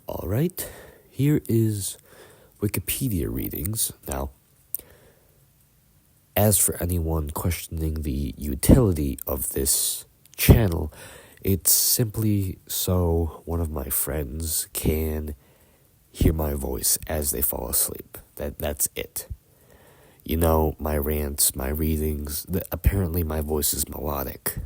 Alright, here is Wikipedia readings. Now, as for anyone questioning the utility of this channel, it's simply so one of my friends can hear my voice as they fall asleep. That's it. You know, my rants, my readings, apparently my voice is melodic.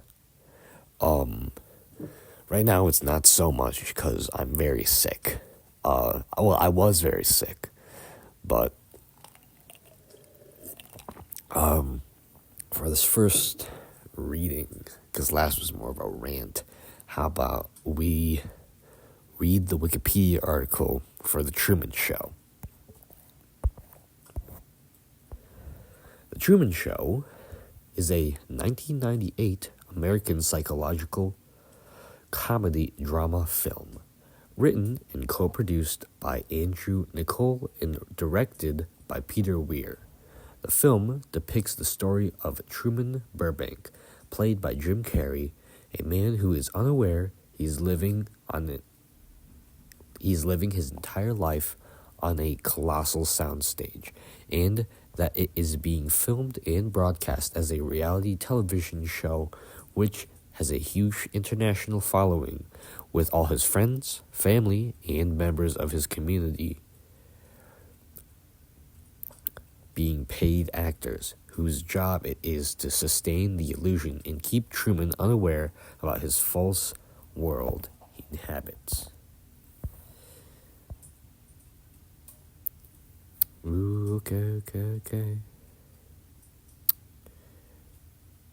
Right now it's not so much because I'm very sick. I was very sick, but for this first reading, because last was more of a rant, how about we read the Wikipedia article for The Truman Show. The Truman Show is a 1998 American psychological comedy drama film, written and co-produced by Andrew Niccol and directed by Peter Weir. The film depicts the story of Truman Burbank, played by Jim Carrey, a man who is unaware he's living his entire life on a colossal soundstage, and that it is being filmed and broadcast as a reality television show which has a huge international following, with all his friends, family, and members of his community being paid actors whose job it is to sustain the illusion and keep Truman unaware about his false world he inhabits. Okay.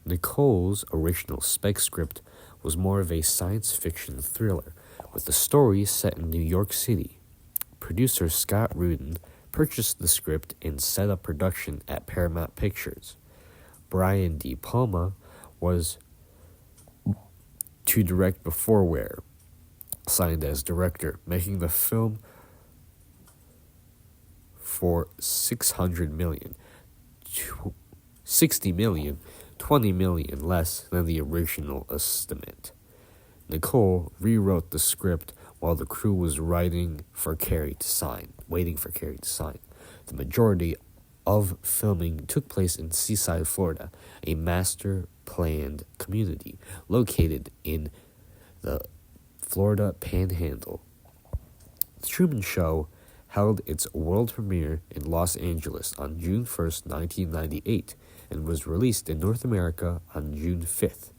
Nicole's original spec script was more of a science fiction thriller, with the story set in New York City. Producer Scott Rudin purchased the script and set up production at Paramount Pictures. Brian De Palma was to direct before Weir signed as director, making the film for $600 million, $60 million, $20 million less than the original estimate. Niccol rewrote the script while the crew was waiting for Carrey to sign. The majority of filming took place in Seaside, Florida, a master-planned community located in the Florida Panhandle. The Truman Show held its world premiere in Los Angeles on June 1st, 1998, and was released in North America on June 5th.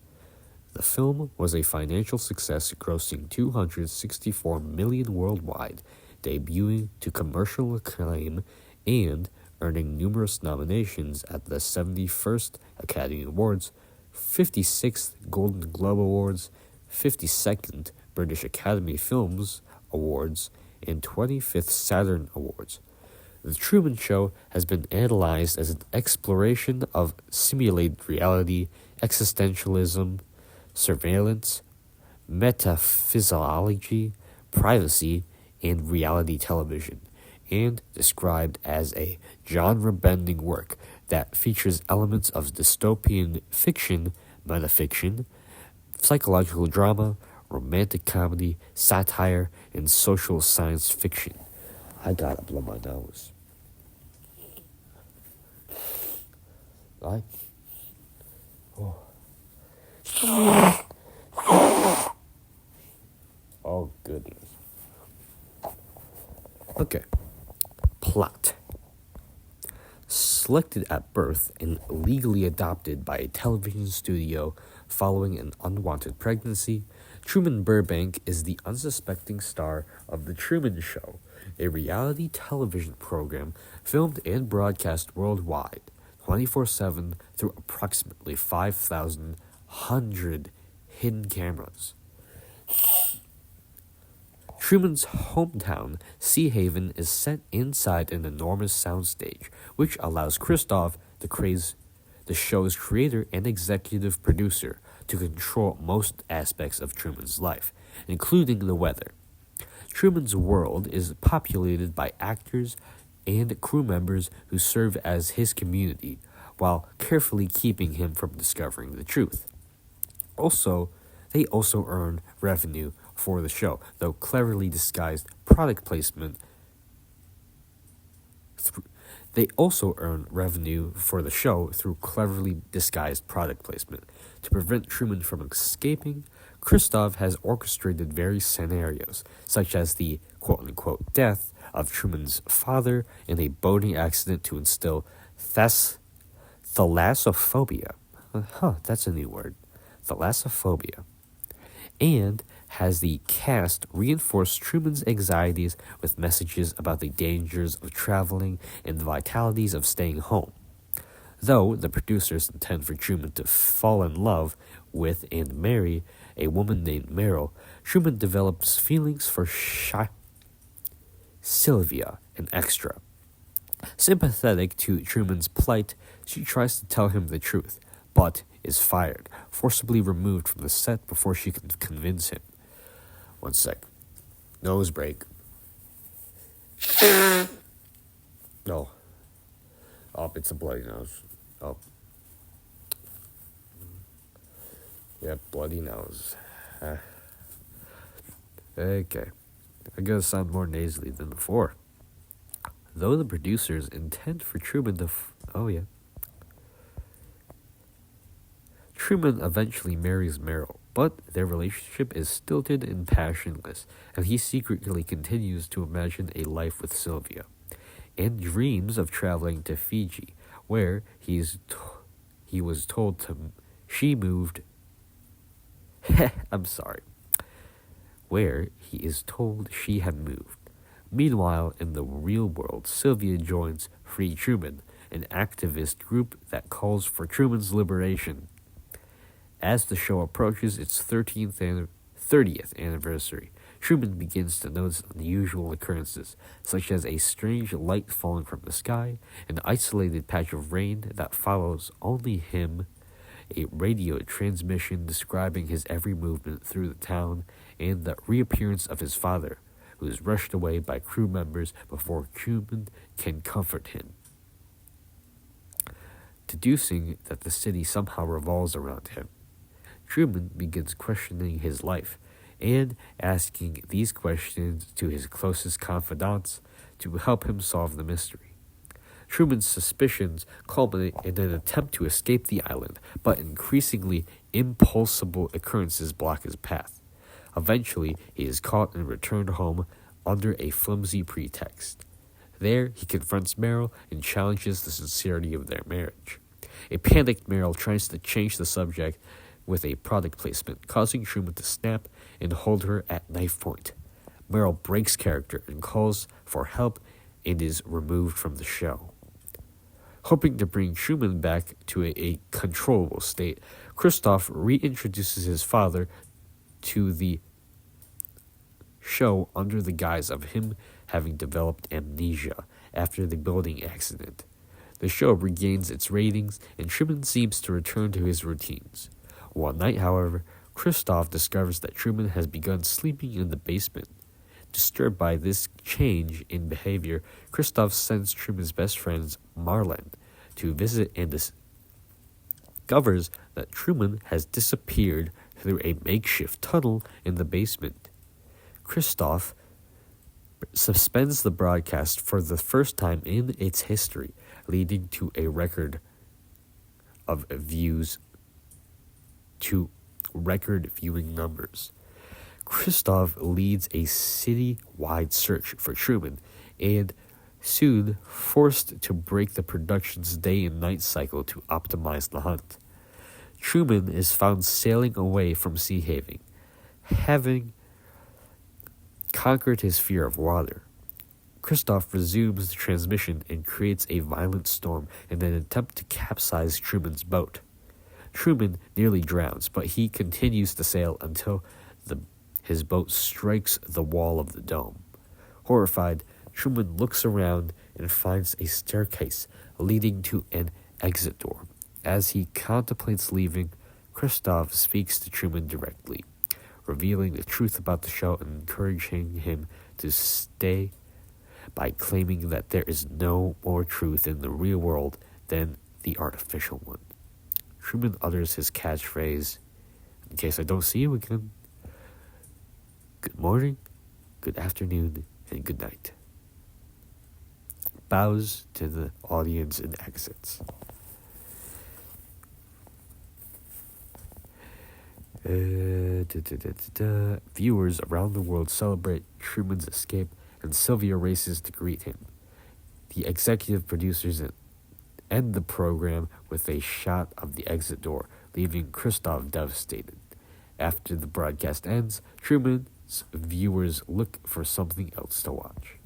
The film was a financial success, grossing $264 million worldwide, debuting to commercial acclaim and earning numerous nominations at the 71st Academy Awards, 56th Golden Globe Awards, 52nd British Academy Films Awards, and 25th Saturn Awards. The Truman Show has been analyzed as an exploration of simulated reality, existentialism, surveillance, metaphysiology, privacy, and reality television, and described as a genre-bending work that features elements of dystopian fiction, metafiction, psychological drama, romantic comedy, satire, and social science fiction. I gotta blow my nose. Right? Oh, goodness. Okay. Plot. Selected at birth and legally adopted by a television studio following an unwanted pregnancy, Truman Burbank is the unsuspecting star of The Truman Show, a reality television program filmed and broadcast worldwide, 24/7 through approximately 5,100 hidden cameras. Truman's hometown, Sea Haven, is set inside an enormous soundstage, which allows Christoph, the show's creator and executive producer, to control most aspects of Truman's life, including the weather. Truman's world is populated by actors and crew members who serve as his community, while carefully keeping him from discovering the truth. They also earn revenue for the show, though cleverly disguised product placement. They also earn revenue for the show through cleverly disguised product placement. To prevent Truman from escaping, Christoph has orchestrated various scenarios, such as the quote-unquote death of Truman's father in a boating accident to instill thalassophobia. That's a new word. Thalassophobia. And has the cast reinforce Truman's anxieties with messages about the dangers of traveling and the vitalities of staying home. Though the producers intend for Truman to fall in love with and marry a woman named Meryl, Truman develops feelings for Sylvia, an extra. Sympathetic to Truman's plight, she tries to tell him the truth, but is fired, forcibly removed from the set before she can convince him. One sec. Nose break. No. Oh, it's a bloody nose. Oh. Yeah, bloody nose. Okay. I gotta sound more nasally than before. Though the producers intend for Truman to... Truman eventually marries Meryl, but their relationship is stilted and passionless, and he secretly continues to imagine a life with Sylvia, and dreams of traveling to Fiji, where he was told she moved. Where he is told she had moved. Meanwhile, in the real world, Sylvia joins Free Truman, an activist group that calls for Truman's liberation. As the show approaches its 30th anniversary, Truman begins to notice unusual occurrences, such as a strange light falling from the sky, an isolated patch of rain that follows only him, a radio transmission describing his every movement through the town, and the reappearance of his father, who is rushed away by crew members before Truman can comfort him. Deducing that the city somehow revolves around him, Truman begins questioning his life and asking these questions to his closest confidants to help him solve the mystery. Truman's suspicions culminate in an attempt to escape the island, but increasingly impulsible occurrences block his path. Eventually, he is caught and returned home under a flimsy pretext. There, he confronts Meryl and challenges the sincerity of their marriage. A panicked Meryl tries to change the subject with a product placement, causing Truman to snap and hold her at knife point. Meryl breaks character and calls for help and is removed from the show. Hoping to bring Truman back to a controllable state, Christoph reintroduces his father to the show under the guise of him having developed amnesia after the boating accident. The show regains its ratings, and Truman seems to return to his routines. One night, however, Christoph discovers that Truman has begun sleeping in the basement. Disturbed by this change in behavior, Christoph sends Truman's best friend, Marlin, to visit and discovers that Truman has disappeared through a makeshift tunnel in the basement. Christoph suspends the broadcast for the first time in its history, leading to a record viewing numbers. Christoph leads a city-wide search for Truman, and soon forced to break the production's day and night cycle to optimize the hunt. Truman is found sailing away from Sea Haven, having conquered his fear of water. Christoph resumes the transmission and creates a violent storm in an attempt to capsize Truman's boat. Truman nearly drowns, but he continues to sail until his boat strikes the wall of the dome. Horrified, Truman looks around and finds a staircase leading to an exit door. As he contemplates leaving, Christoph speaks to Truman directly, revealing the truth about the show and encouraging him to stay by claiming that there is no more truth in the real world than the artificial one. Truman utters his catchphrase, "In case I don't see you again." Good morning, good afternoon, and good night. Bows to the audience and exits. Viewers around the world celebrate Truman's escape, and Sylvia races to greet him. The executive producers end the program with a shot of the exit door, leaving Christoph devastated. After the broadcast ends, Truman's viewers look for something else to watch.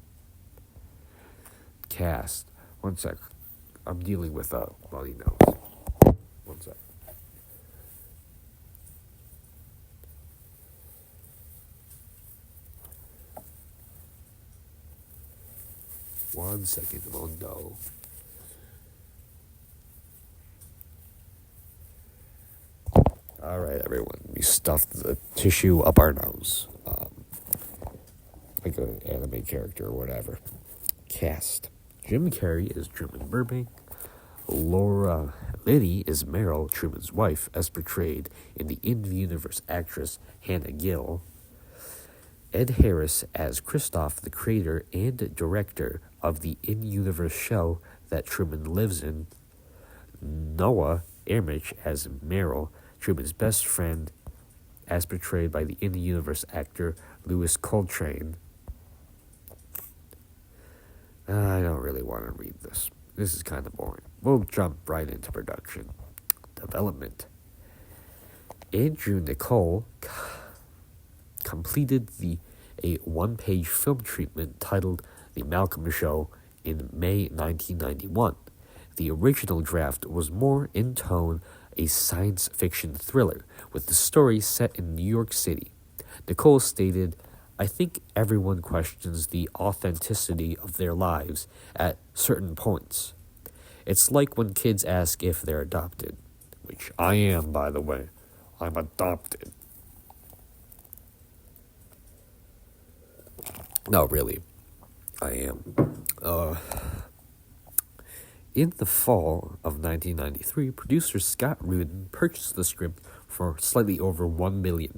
Cast. One sec. I'm dealing with a bloody nose. One sec. One second. Oh no. Alright, everyone. We stuffed the tissue up our nose. Like an anime character or whatever. Cast. Jim Carrey is Truman Burbank. Laura Linney is Meryl, Truman's wife, as portrayed in the in-universe actress Hannah Gill. Ed Harris as Christoph, the creator and director of the in-universe show that Truman lives in. Noah Ermich as Meryl, Truman's best friend, as portrayed by the in-universe actor Louis Coltrane. I don't really want to read this. This is kind of boring. We'll jump right into production. Development. Andrew Nicole completed a one-page film treatment titled The Malcolm Show in May 1991. The original draft was more in tone a science fiction thriller, with the story set in New York City. Nicole stated, "I think everyone questions the authenticity of their lives at certain points. It's like when kids ask if they're adopted," which I am, by the way. I'm adopted. No, really. I am. In the fall of 1993, producer Scott Rudin purchased the script for slightly over $1 million.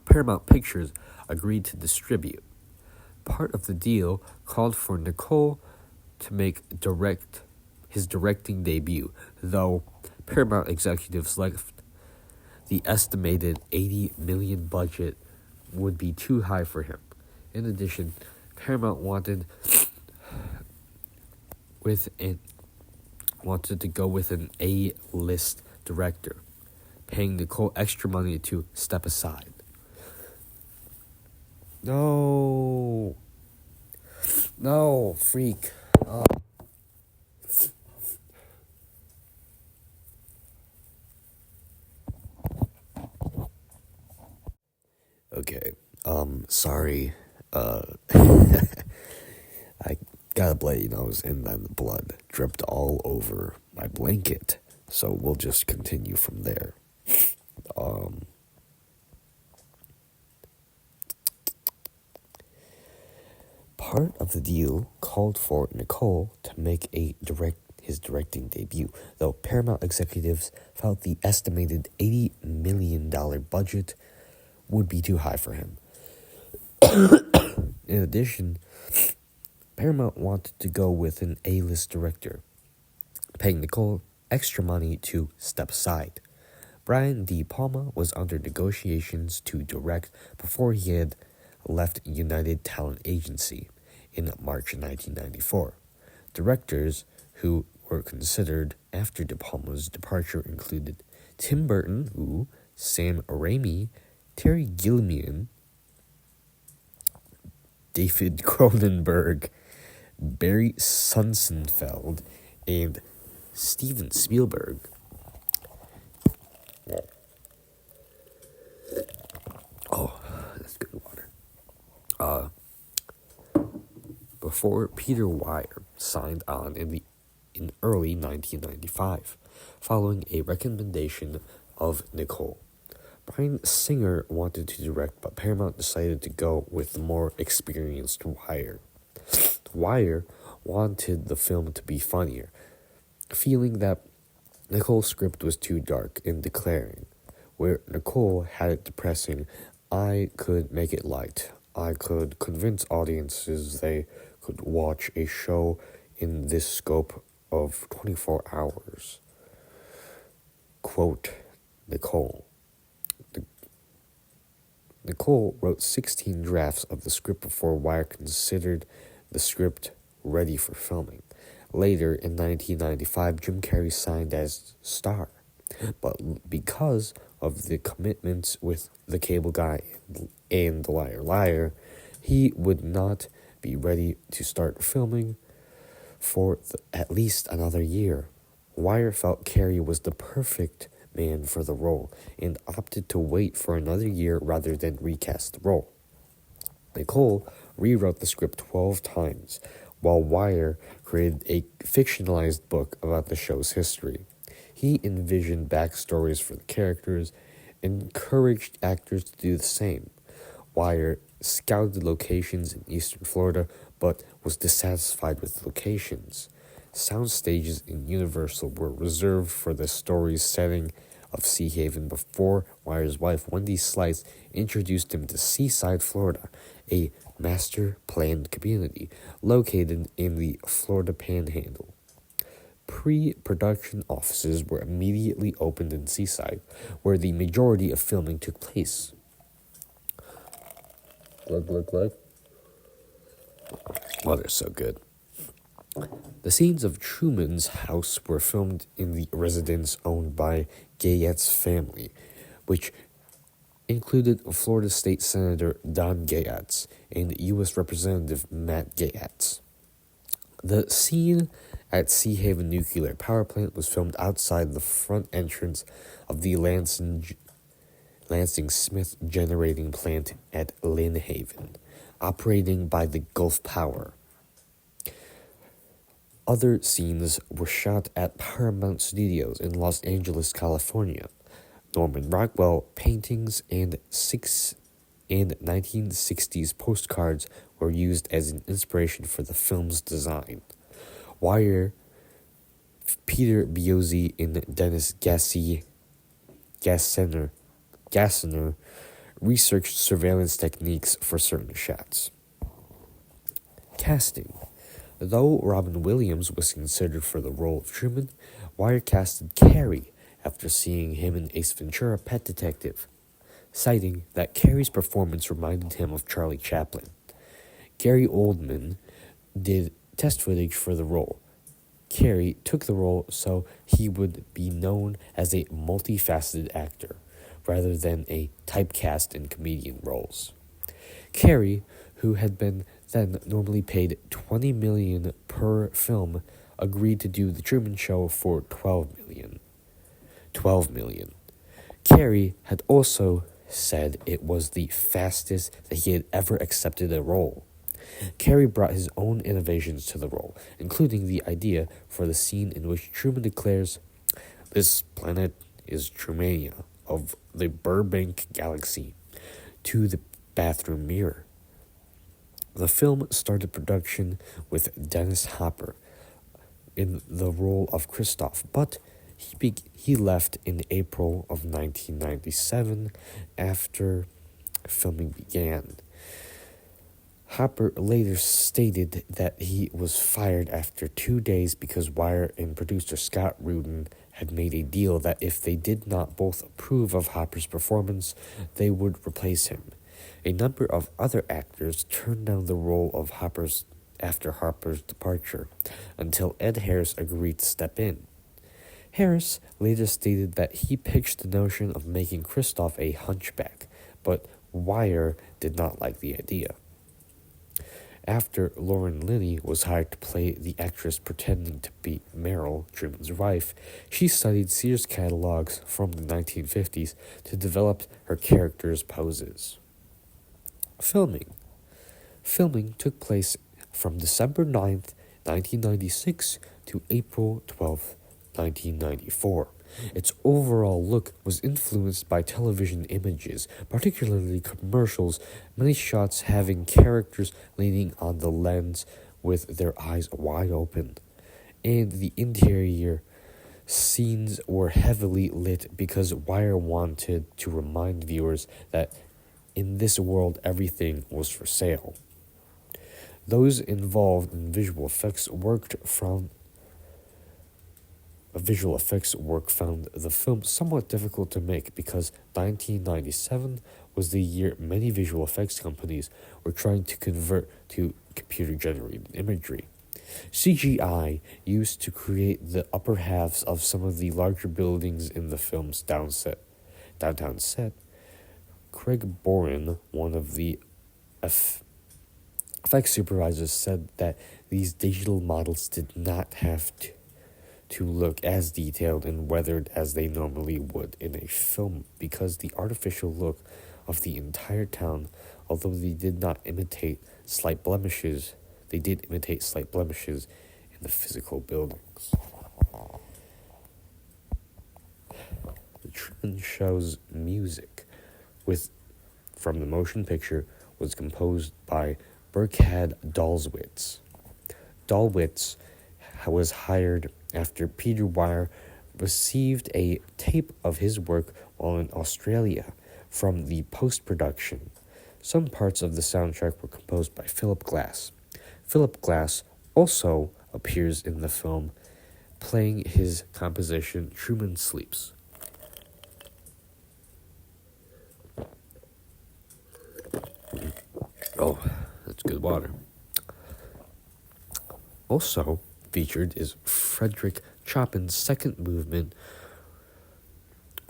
Paramount Pictures agreed to distribute. Part of the deal called for Nicole to make his directing debut, though Paramount executives left the estimated $80 million budget would be too high for him. In addition, Paramount wanted to go with an A-list director, paying Nicole extra money to step aside. No, freak. Okay, sorry. I got a bloody nose and then the blood dripped all over my blanket. So we'll just continue from there. Part of the deal called for Nicole to make his directing debut, though Paramount executives felt the estimated $80 million budget would be too high for him. In addition, Paramount wanted to go with an A-list director, paying Nicole extra money to step aside. Brian De Palma was under negotiations to direct before he had left United Talent Agency in March 1994. Directors who were considered after De Palma's departure included Tim Burton, Sam Raimi, Terry Gilliam, David Cronenberg, Barry Sonnenfeld, and Steven Spielberg. Oh, that's good water. Before Peter Weir signed on in early 1995, following a recommendation of Nicole. Bryan Singer wanted to direct, but Paramount decided to go with the more experienced Weir. Weir wanted the film to be funnier, feeling that Nicole's script was too dark and declaring, where Nicole had it depressing I could make it light. I could convince audiences they could watch a show in this scope of 24 hours. Quote, Nicole. Nicole wrote 16 drafts of the script before Wire considered the script ready for filming. Later, in 1995, Jim Carrey signed as star. But because of the commitments with The Cable Guy and The Liar Liar, he would not be ready to start filming for at least another year. Wire felt Carrey was the perfect man for the role and opted to wait for another year rather than recast the role. Nicole rewrote the script 12 times, while Wire created a fictionalized book about the show's history. He envisioned backstories for the characters and encouraged actors to do the same. Wire scouted locations in eastern Florida, but was dissatisfied with the locations. Sound stages in Universal were reserved for the story's setting of Sea Haven before Wire's wife, Wendy Slice, introduced him to Seaside, Florida, a master-planned community located in the Florida Panhandle. Pre-production offices were immediately opened in Seaside, where the majority of filming took place. Look. Oh, they're so good. The scenes of Truman's house were filmed in the residence owned by Gayette's family, which included Florida State Senator Don Gayetts and U.S. Representative Matt Gayetts. The scene at Sea Haven Nuclear Power Plant was filmed outside the front entrance of the Lansing Smith Generating Plant at Lynn Haven, operating by the Gulf Power. Other scenes were shot at Paramount Studios in Los Angeles, California. Norman Rockwell paintings and 1960s postcards were used as an inspiration for the film's design. Wire, Peter Biozzi, and Dennis Gassner researched surveillance techniques for certain shots. Casting. Though Robin Williams was considered for the role of Truman, Wire casted Carrey after seeing him in Ace Ventura: Pet Detective, citing that Carrey's performance reminded him of Charlie Chaplin. Gary Oldman did test footage for the role. Carrey took the role so he would be known as a multifaceted actor, rather than a typecast in comedian roles. Carrey, who had been then normally paid $20 million per film, agreed to do The Truman Show for $12 million. Carrey had also said it was the fastest that he had ever accepted a role. Carrey brought his own innovations to the role, including the idea for the scene in which Truman declares, "This planet is Trumania of the Burbank Galaxy," to the bathroom mirror. The film started production with Dennis Hopper in the role of Christoph, but he left in April of 1997 after filming began. Hopper later stated that he was fired after 2 days because Wire and producer Scott Rudin had made a deal that if they did not both approve of Hopper's performance, they would replace him. A number of other actors turned down the role of after Hopper's departure, until Ed Harris agreed to step in. Harris later stated that he pitched the notion of making Christoph a hunchback, but Wire did not like the idea. After Lauren Linney was hired to play the actress pretending to be Meryl, Truman's wife, she studied Sears catalogs from the 1950s to develop her character's poses. Filming took place from December 9th, 1996 to April 12th, 1994. Its overall look was influenced by television images, particularly commercials, many shots having characters leaning on the lens with their eyes wide open. And the interior scenes were heavily lit because Wire wanted to remind viewers that In this world, everything was for sale. Those involved in visual effects work found the film somewhat difficult to make because 1997 was the year many visual effects companies were trying to convert to computer-generated imagery. CGI used to create the upper halves of some of the larger buildings in the film's downtown set. Craig Boren, one of the effects supervisors, said that these digital models did not have to look as detailed and weathered as they normally would in a film because the artificial look of the entire town, although they did imitate slight blemishes in the physical buildings. The Truman Show's music from the motion picture was composed by Burkhard Dalwitz. Dalwitz was hired after Peter Weir received a tape of his work while in Australia from the post-production. Some parts of the soundtrack were composed by Philip Glass. Philip Glass also appears in the film, playing his composition Truman Sleeps. Oh, that's good water. Also featured is Frederick Chopin's second movement,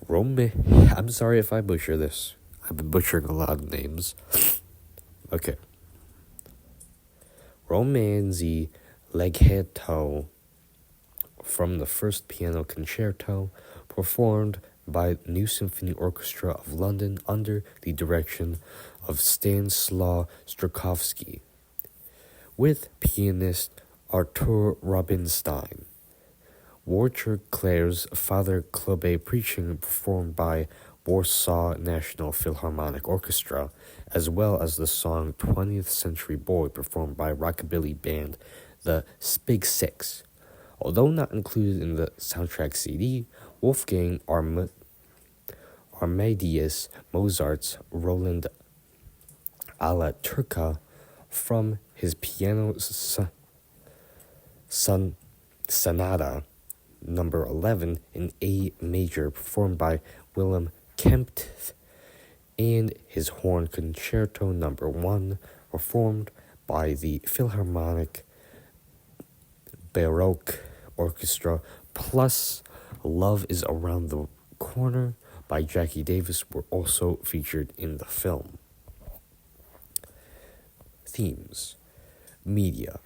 I'm sorry if I butcher this. I've been butchering a lot of names. Okay. Romanzi Legato from the first piano concerto, performed by New Symphony Orchestra of London under the direction of Stanislaw Strakowski, with pianist Artur Rubinstein. Walter Clare's Father Klobe preaching performed by Warsaw National Philharmonic Orchestra, as well as the song 20th Century Boy performed by rockabilly band the Big Six. Although not included in the soundtrack CD, Wolfgang Amadeus Mozart's Roland alla Turca from his piano Sonata number 11 in A major performed by Willem Kempth, and his horn concerto number 1 performed by the Philharmonic Baroque Orchestra, plus Love is Around the Corner by Jackie Davis were also featured in the film. Themes. Media.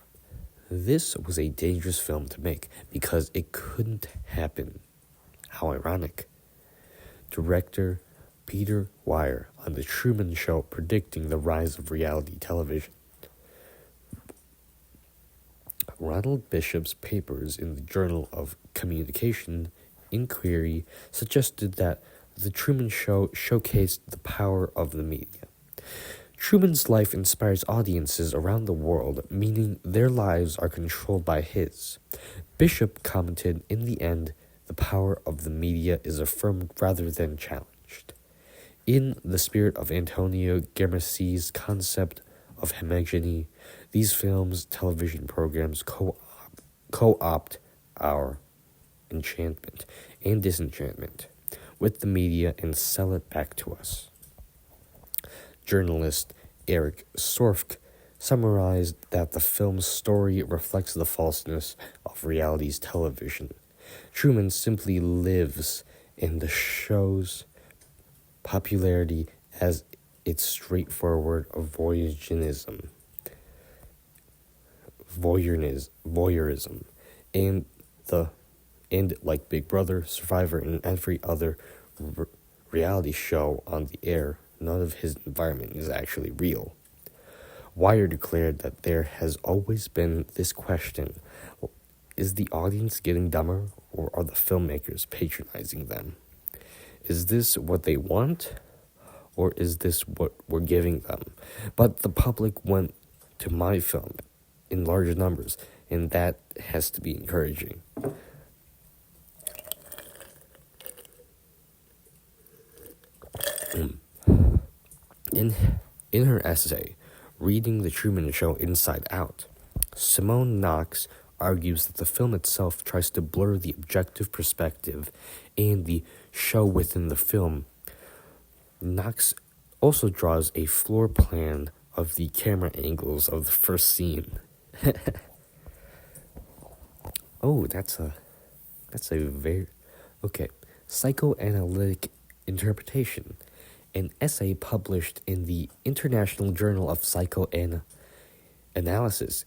This was a dangerous film to make because it couldn't happen. How ironic. Director Peter Weir on The Truman Show predicting the rise of reality television. Ronald Bishop's papers in the Journal of Communication Inquiry suggested that The Truman Show showcased the power of the media. Truman's life inspires audiences around the world, meaning their lives are controlled by his. Bishop commented, in the end, the power of the media is affirmed rather than challenged. In the spirit of Antonio Gramsci's concept of hegemony, these films, television programs co-opt our enchantment and disenchantment with the media and sell it back to us. Journalist Eric Sork summarized that the film's story reflects the falseness of reality's television. Truman simply lives in the show's popularity as its straightforward voyeurism, and like Big Brother, Survivor, and every other reality show on the air, none of his environment is actually real. Weir declared that there has always been this question: is the audience getting dumber, or are the filmmakers patronizing them? Is this what they want, or is this what we're giving them? But the public went to my film in large numbers, and that has to be encouraging. In her essay, Reading the Truman Show Inside Out, Simone Knox argues that the film itself tries to blur the objective perspective and the show within the film. Knox also draws a floor plan of the camera angles of the first scene. Oh, that's a very okay. Psychoanalytic interpretation. An essay published in the International Journal of Psychoanalysis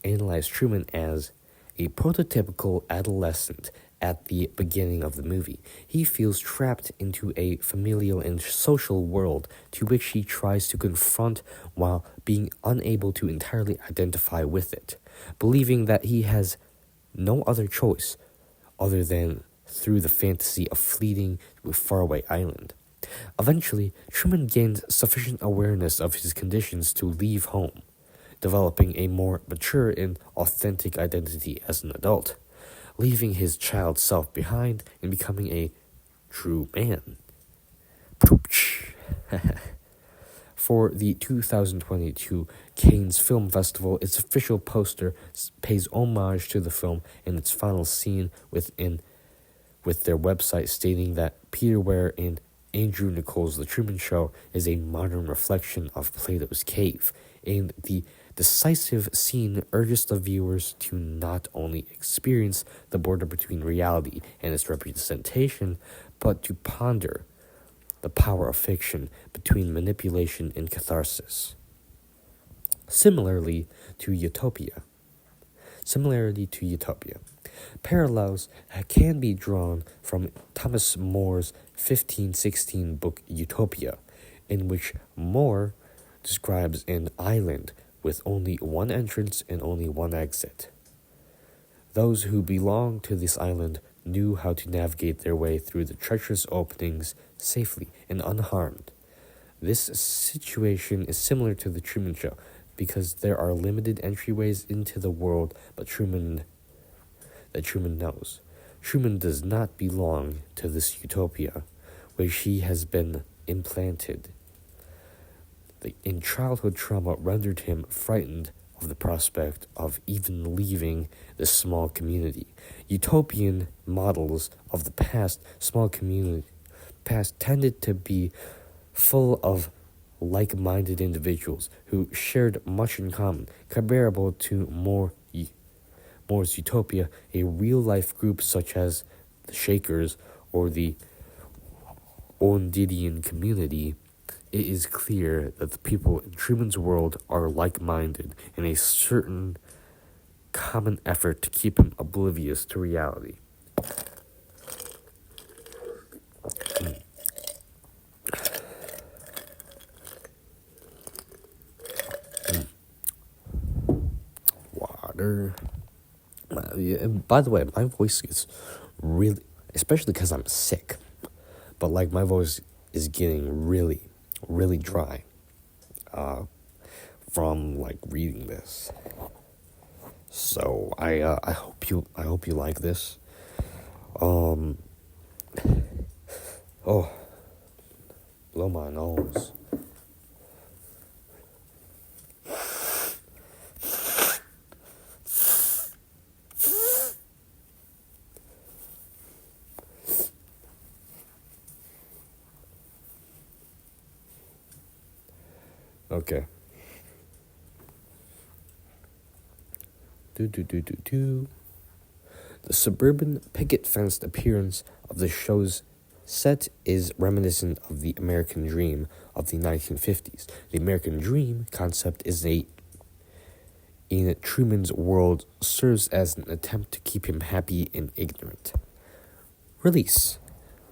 analyzed Truman as a prototypical adolescent at the beginning of the movie. He feels trapped into a familial and social world to which he tries to confront while being unable to entirely identify with it, believing that he has no other choice other than through the fantasy of fleeing to a faraway island. Eventually, Truman gains sufficient awareness of his conditions to leave home, developing a more mature and authentic identity as an adult, leaving his child self behind and becoming a true man. For the 2022 Cannes Film Festival, its official poster pays homage to the film in its final scene with their website stating that Peter Weir and Andrew Nichols' The Truman Show is a modern reflection of Plato's cave, and the decisive scene urges the viewers to not only experience the border between reality and its representation, but to ponder the power of fiction between manipulation and catharsis. Similarity to Utopia, parallels can be drawn from Thomas More's 1516 book Utopia, in which More describes an island with only one entrance and only one exit. Those who belonged to this island knew how to navigate their way through the treacherous openings safely and unharmed. This situation is similar to the Truman Show because there are limited entryways into the world Truman knows. Truman does not belong to this utopia where he has been implanted. In childhood trauma rendered him frightened of the prospect of even leaving this small community. Utopian models of the past tended to be full of like-minded individuals who shared much in common, comparable to Moore's Utopia, a real-life group such as the Shakers or the Ondidian community. It is clear that the people in Truman's world are like-minded in a certain common effort to keep him oblivious to reality. Water. By the way, my voice is really, especially because I'm sick, but like my voice is getting really dry from like reading this. So I hope you like this. Oh, blow my nose. Okay. The suburban picket-fenced appearance of the show's set is reminiscent of the American dream of the 1950s. The American dream concept in Truman's world serves as an attempt to keep him happy and ignorant. Release.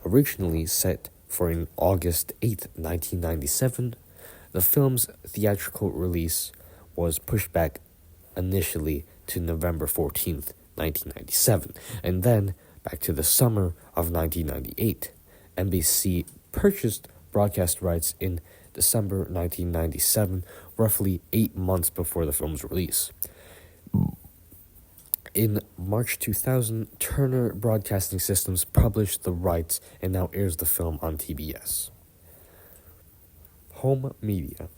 Originally set for an August 8, 1997, the film's theatrical release was pushed back initially to November 14th, 1997, and then back to the summer of 1998. NBC purchased broadcast rights in December 1997, roughly 8 months before the film's release. In March 2000, Turner Broadcasting Systems published the rights and now airs the film on TBS. Home media.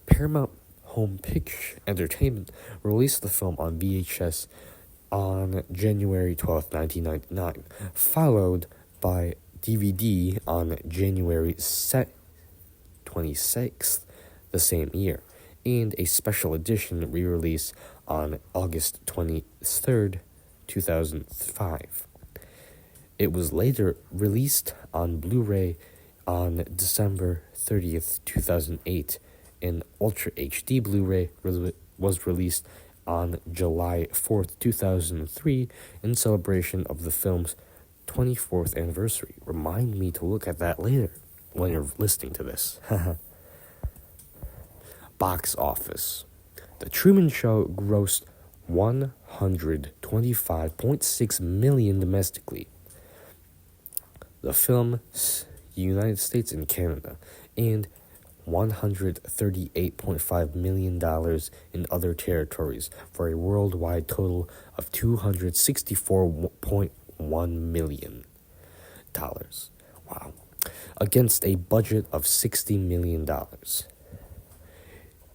Paramount Home Picture Entertainment released the film on VHS on January 12, 1999, followed by DVD on January 26th the same year, and a special edition re-release on August 23rd, 2005. It was later released on Blu-ray on December 30th, 2008, and Ultra HD Blu-ray was released on July 4th, 2003, in celebration of the film's 24th anniversary. Remind me to look at that later when you're listening to this. Box office. The Truman Show grossed $125.6 million domestically. The film's United States and Canada, and $138.5 million in other territories, for a worldwide total of $264.1 million. Wow. Against a budget of $60 million.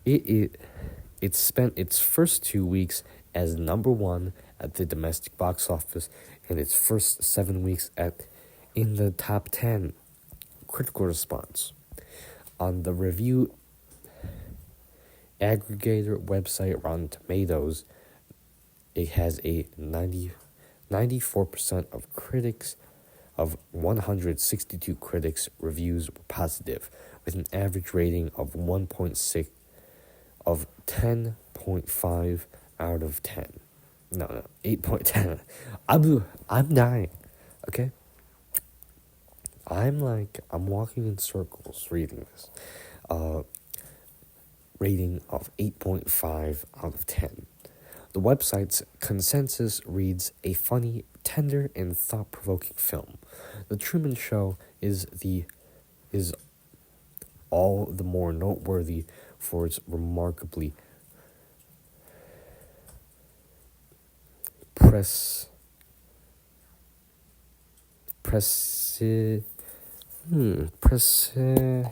It spent its first 2 weeks as number one at the domestic box office, and its first 7 weeks in the top 10 critical response. On the review aggregator website Rotten Tomatoes, it has a 94% of critics of 162 critics reviews were positive, with an average rating of 10.5 out of 10. No, 8.10. I'm dying. Okay? I'm walking in circles reading this. Rating of 8.5 out of 10. The website's consensus reads, a funny, tender, and thought-provoking film. The Truman Show is all the more noteworthy for its remarkably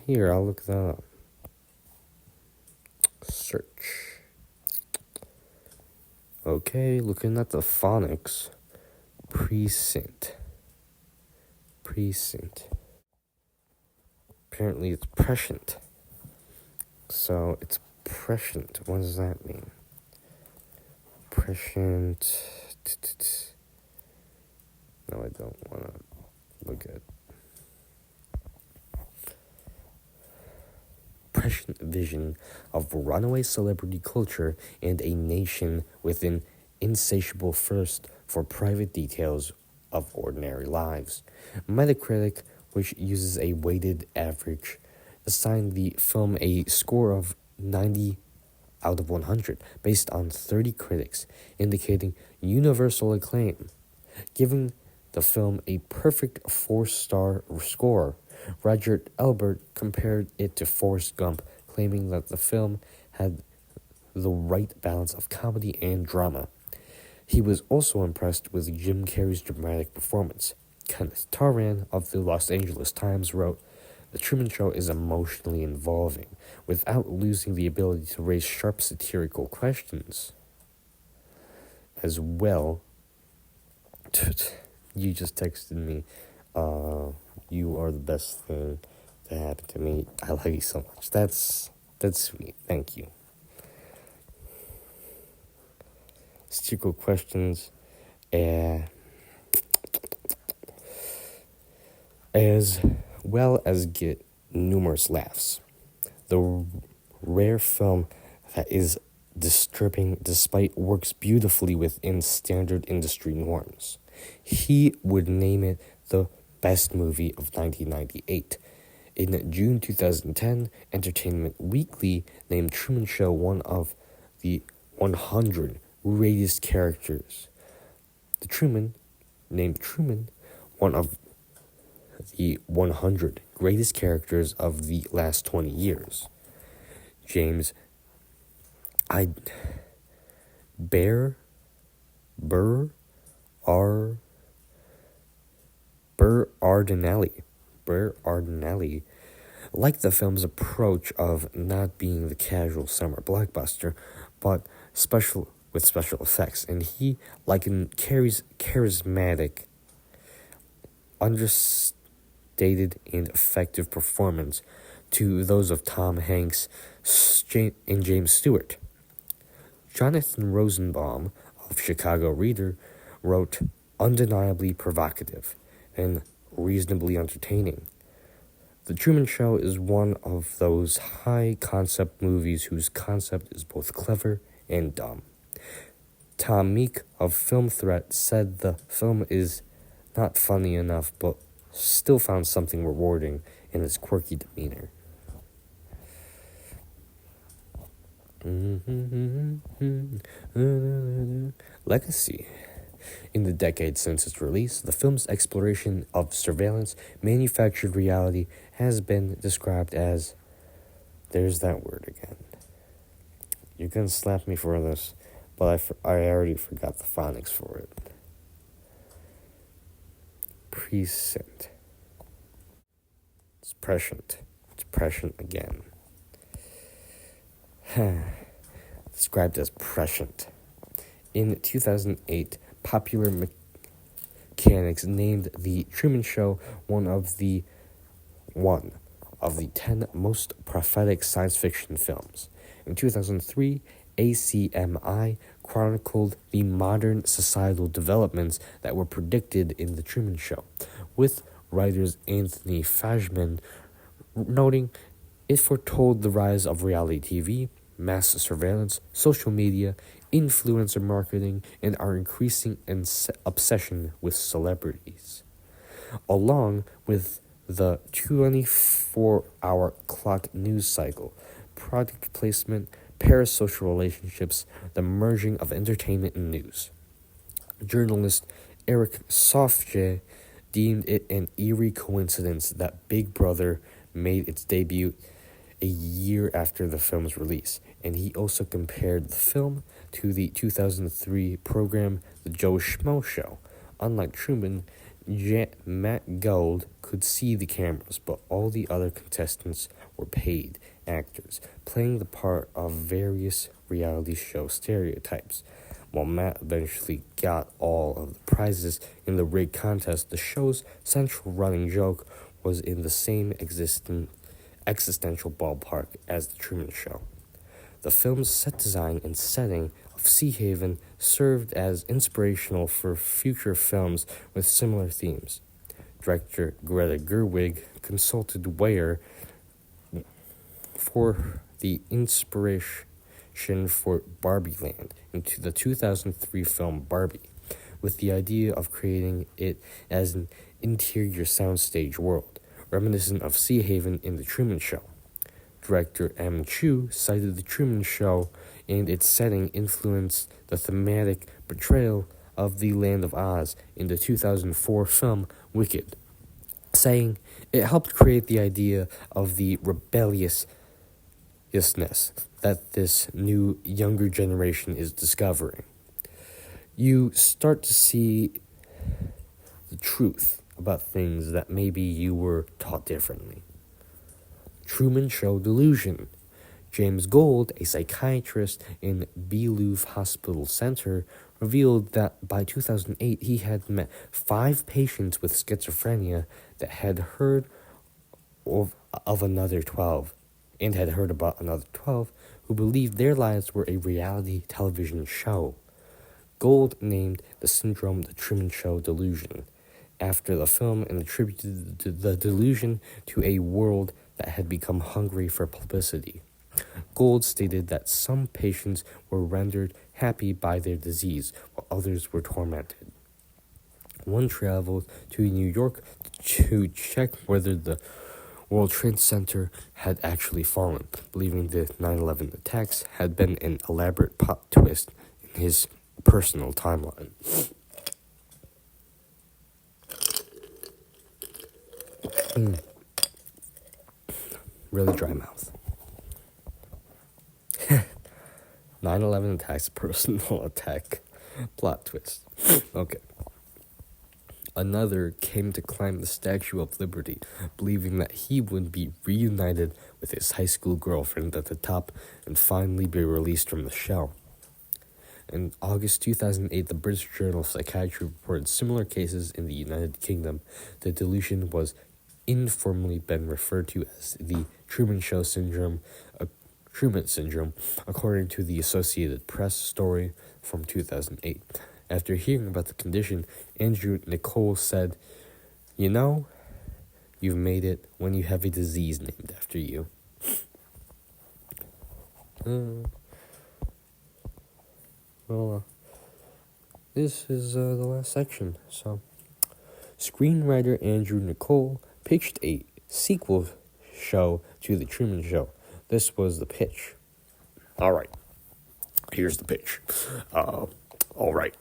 here, I'll look that up. Search. Okay, looking at the phonics. Precinct. Apparently it's prescient. So it's prescient. What does that mean? Prescient. No, I don't want to look at. Prescient vision of runaway celebrity culture and a nation with an insatiable thirst for private details of ordinary lives. Metacritic, which uses a weighted average, assigned the film a score of 90 out of 100 based on 30 critics, indicating universal acclaim. Giving the film a perfect 4-star score, Roger Ebert compared it to Forrest Gump, claiming that the film had the right balance of comedy and drama. He was also impressed with Jim Carrey's dramatic performance. Kenneth Taran of the Los Angeles Times wrote, "The Truman Show is emotionally involving, without losing the ability to raise sharp satirical questions." As well, you just texted me, you are the best thing that happened to me. I love you so much. That's sweet. Thank you. Satirical questions, as well as get numerous laughs. The rare film that is disturbing despite works beautifully within standard industry norms. He would name it the best movie of 1998. In June 2010, Entertainment Weekly named Truman Show one of the 100 greatest characters. Named Truman one of the 100 greatest characters of the last 20 years. James Burr Ardenelli liked the film's approach of not being the casual summer blockbuster, but special effects, and he likened Carrey's charismatic, understated, and effective performance to those of Tom Hanks and James Stewart. Jonathan Rosenbaum of Chicago Reader wrote, "Undeniably provocative and reasonably entertaining. The Truman Show is one of those high-concept movies whose concept is both clever and dumb." Tom Meek of Film Threat said the film is not funny enough, but still found something rewarding in its quirky demeanor. Legacy. In the decades since its release, the film's exploration of surveillance, manufactured reality has been described as, there's that word again. You can slap me for this, but I already forgot the phonics for it. Prescient. It's prescient. It's prescient again. Described as prescient. In 2008, Popular Mechanics named The Truman Show one of the 10 most prophetic science fiction films. In 2003, ACMI chronicled the modern societal developments that were predicted in The Truman Show, with writers Anthony Fashman noting it foretold the rise of reality TV, mass surveillance, social media, influencer marketing, and our increasing obsession with celebrities. Along with the 24-hour clock news cycle, product placement, parasocial relationships, the merging of entertainment and news. Journalist Eric Sofje deemed it an eerie coincidence that Big Brother made its debut a year after the film's release, and he also compared the film to the 2003 program The Joe Schmo Show. Unlike Truman, Matt Gold could see the cameras, but all the other contestants were paid actors, playing the part of various reality show stereotypes. While Matt eventually got all of the prizes in the rigged contest, the show's central running joke was in the same existential ballpark as The Truman Show. The film's set design and setting of Sea Haven served as inspirational for future films with similar themes. Director Greta Gerwig consulted Weir for the inspiration for Barbieland into the 2003 film Barbie, with the idea of creating it as an interior soundstage world, reminiscent of Sea Haven in The Truman Show. Director M. Chu cited The Truman Show and its setting influenced the thematic portrayal of the Land of Oz in the 2004 film Wicked, saying it helped create the idea of the rebelliousness that this new, younger generation is discovering. You start to see the truth about things that maybe you were taught differently. Truman Show delusion. James Gold, a psychiatrist in Belouf Hospital Center, revealed that by 2008 he had met 5 patients with schizophrenia that had heard of another 12, and had heard about another 12 who believed their lives were a reality television show. Gold named the syndrome the Truman Show delusion after the film and attributed the delusion to a world that had become hungry for publicity. Gold stated that some patients were rendered happy by their disease, while others were tormented. One traveled to New York to check whether the World Trade Center had actually fallen, believing the 9/11 attacks had been an elaborate plot twist in his personal timeline. Really dry mouth. 9/11 attacks, personal attack, plot twist. Okay. Another came to climb the Statue of Liberty, believing that he would be reunited with his high school girlfriend at the top and finally be released from the shell. In August 2008, the British Journal of Psychiatry reported similar cases in the United Kingdom. The delusion was informally been referred to as the Truman Show syndrome, Truman syndrome, according to the Associated Press story from 2008. After hearing about the condition, Andrew Nicole said, "You know, you've made it when you have a disease named after you." This is the last section. So, screenwriter Andrew Nicole pitched a sequel show to The Truman Show. This was the pitch. All right. Here's the pitch. All right.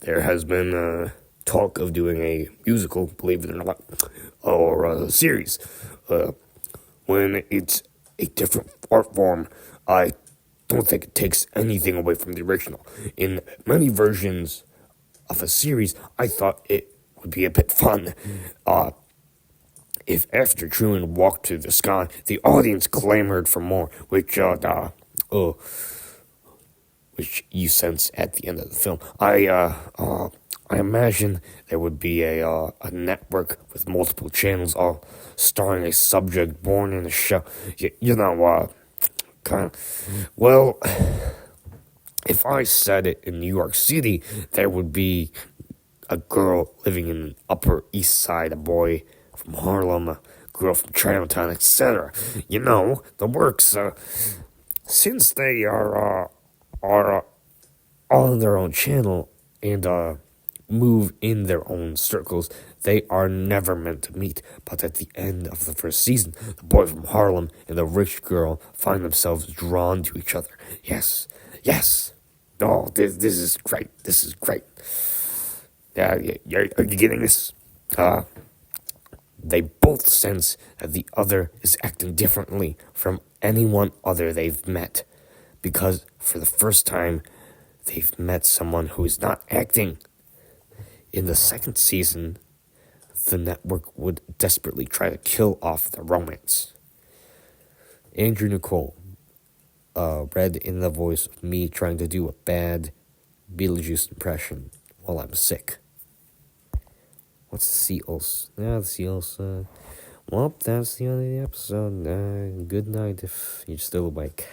There has been talk of doing a musical, believe it or not, or a series. When it's a different art form, I don't think it takes anything away from the original. In many versions of a series, I thought it would be a bit fun. If after Truman walked through the sky, the audience clamored for more, which you sense at the end of the film. I imagine there would be a network with multiple channels, all starring a subject born in the show. Well, if I said it in New York City, there would be a girl living in the Upper East Side, a boy from Harlem, a girl from Chinatown, etc. The works. Since they are on their own channel and move in their own circles, they are never meant to meet. But at the end of the first season, the boy from Harlem and the rich girl find themselves drawn to each other. Yes. Oh, this is great. This is great. Are you getting this? They both sense that the other is acting differently from anyone other they've met, because for the first time, they've met someone who is not acting. In the second season, the network would desperately try to kill off the romance. Andrew Nicole, read in the voice of me trying to do a bad Beetlejuice impression while I'm sick. What's the seals? The seals. Well, that's the end of the episode. Good night if you're still awake.